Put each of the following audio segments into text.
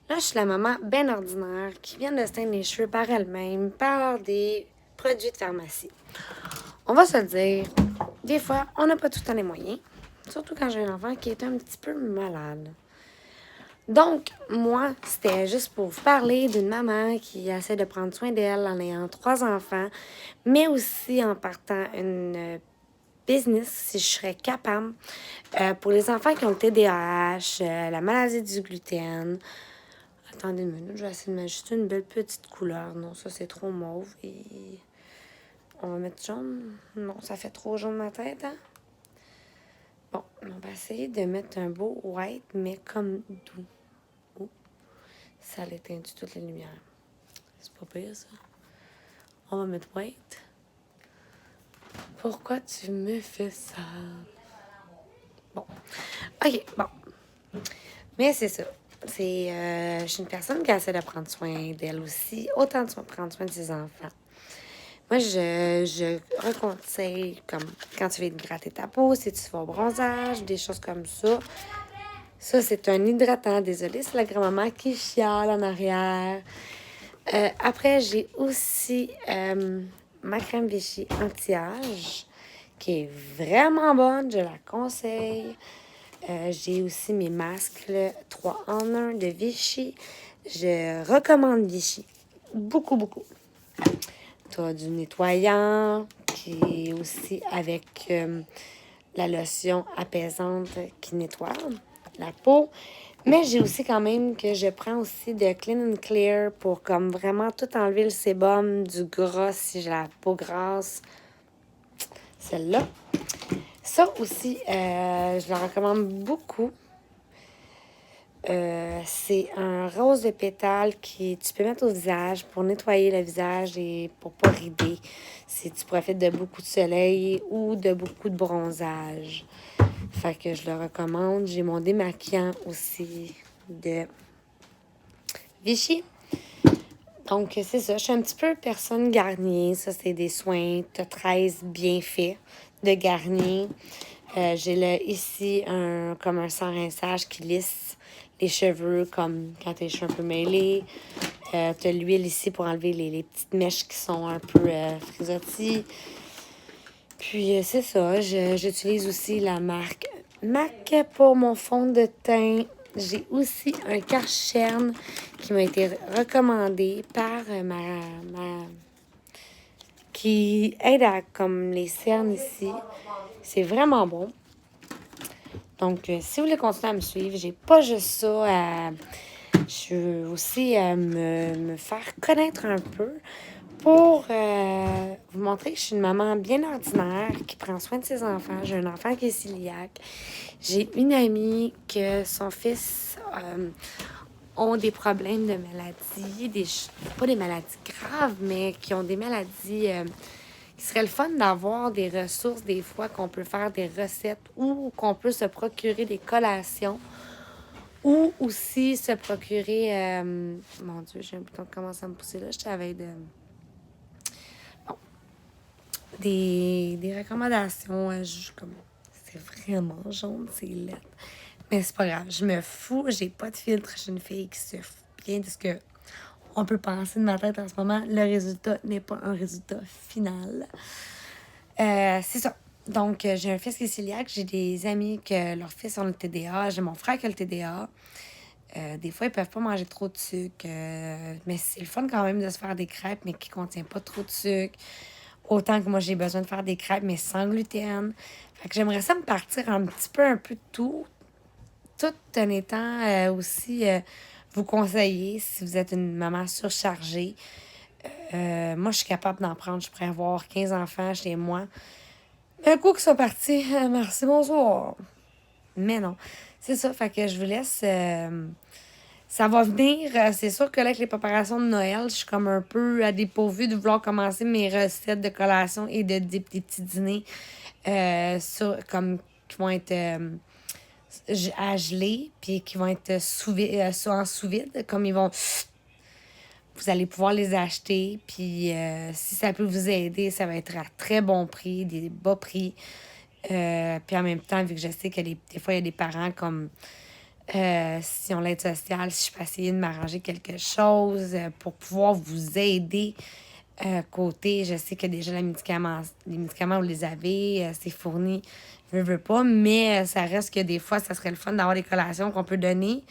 Là, je suis la maman bien ordinaire qui vient de se teindre les cheveux par elle-même par des produits de pharmacie. On va se le dire, des fois, on n'a pas tout le temps les moyens. Surtout quand j'ai un enfant qui est un petit peu malade. Donc, moi, c'était juste pour vous parler d'une maman qui essaie de prendre soin d'elle en ayant 3 enfants, mais aussi en partant une business, si je serais capable, pour les enfants qui ont le TDAH, la maladie du gluten. Attendez une minute, je vais essayer de m'ajuster une belle petite couleur. Non, ça, c'est trop mauve. Et on va mettre jaune. Non, ça fait trop jaune ma tête, hein? Bon, on va essayer de mettre un beau white, mais comme doux. Oh, ça l'éteint toutes les lumières. C'est pas pire, ça. On va mettre white. Pourquoi tu me fais ça? Bon. OK, bon. Mais c'est ça. Je suis une personne qui essaie de prendre soin d'elle aussi, autant de prendre soin de ses enfants. Moi, je reconseille, comme quand tu veux te gratter ta peau, si tu vas au bronzage, des choses comme ça. Ça, c'est un hydratant. Désolée, c'est la grand-maman qui chiale en arrière. Après, j'ai aussi ma crème Vichy anti-âge, qui est vraiment bonne. Je la conseille. J'ai aussi mes masques, le 3 en 1 de Vichy. Je recommande Vichy. Beaucoup, beaucoup. Tu as du nettoyant qui est aussi avec la lotion apaisante qui nettoie la peau. Mais j'ai aussi quand même que je prends aussi de Clean and Clear pour comme vraiment tout enlever le sébum, du gras si j'ai la peau grasse. Celle-là. Ça aussi, je la recommande beaucoup. C'est un rose de pétale qui tu peux mettre au visage pour nettoyer le visage et pour pas rider si tu profites de beaucoup de soleil ou de beaucoup de bronzage. Fait que je le recommande. J'ai mon démaquillant aussi de Vichy. Donc, c'est ça. Je suis un petit peu personne Garnier. Ça, c'est des soins. Tu as 13 bienfaits de Garnier. J'ai ici comme un sans-rinçage qui lisse les cheveux comme quand tu as les cheveux un peu mêlés. Tu as l'huile ici pour enlever les petites mèches qui sont un peu frisotties. Puis, c'est ça. J'utilise aussi la marque MAC pour mon fond de teint. J'ai aussi un Karcher qui m'a été recommandé par qui aide à comme les cernes ici. C'est vraiment bon. Donc, si vous voulez continuer à me suivre, j'ai pas juste ça. Je veux aussi me faire connaître un peu pour vous montrer que je suis une maman bien ordinaire qui prend soin de ses enfants. J'ai un enfant qui est cœliaque. J'ai une amie que son fils ont des problèmes de maladie, pas des maladies graves, mais qui ont des maladies qui serait le fun d'avoir des ressources des fois qu'on peut faire des recettes ou qu'on peut se procurer des collations ou aussi se procurer mon Dieu, j'ai un bouton qui commence à me pousser là, je t'avais de bon, des recommandations comme c'est vraiment jaune, c'est laid. Mais c'est pas grave, je me fous, j'ai pas de filtre, je suis une fille qui se fout bien de ce que on peut penser de ma tête en ce moment. Le résultat n'est pas un résultat final. C'est ça. Donc, j'ai un fils qui est cœliaque. J'ai des amis que leur fils ont le TDA. J'ai mon frère qui a le TDA. Des fois, ils peuvent pas manger trop de sucre. Mais c'est le fun quand même de se faire des crêpes, mais qui ne contient pas trop de sucre. Autant que moi, j'ai besoin de faire des crêpes, mais sans gluten. Fait que j'aimerais ça me partir un peu de tout en étant aussi vous conseiller si vous êtes une maman surchargée. Moi, je suis capable d'en prendre. Je pourrais avoir 15 enfants chez moi. Un coup qu'ils sont partis, merci, bonsoir. Mais non, c'est ça. Fait que je vous laisse. Ça va venir. C'est sûr que là, avec les préparations de Noël, je suis comme un peu à dépourvu de vouloir commencer mes recettes de collation et des petits dîners comme qui vont être à geler, puis qui vont être en sous-vide, comme ils vont. Vous allez pouvoir les acheter, puis si ça peut vous aider, ça va être à très bon prix, des bas prix. Puis en même temps, vu que je sais que des fois, il y a des parents comme Si on l'aide sociale, si je peux essayer de m'arranger quelque chose pour pouvoir vous aider. Côté, je sais que déjà les médicaments, vous les avez, c'est fourni, je veux pas, mais ça reste que des fois, ça serait le fun d'avoir des collations qu'on peut donner,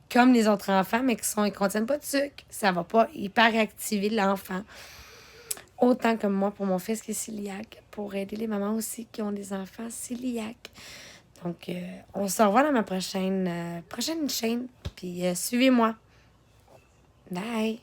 comme les autres enfants, mais ils contiennent pas de sucre. Ça va pas hyper activer l'enfant. Autant comme moi pour mon fils qui est cœliaque, pour aider les mamans aussi qui ont des enfants cœliaques. Donc, on se revoit dans ma prochaine chaîne. Puis, suivez-moi. Bye!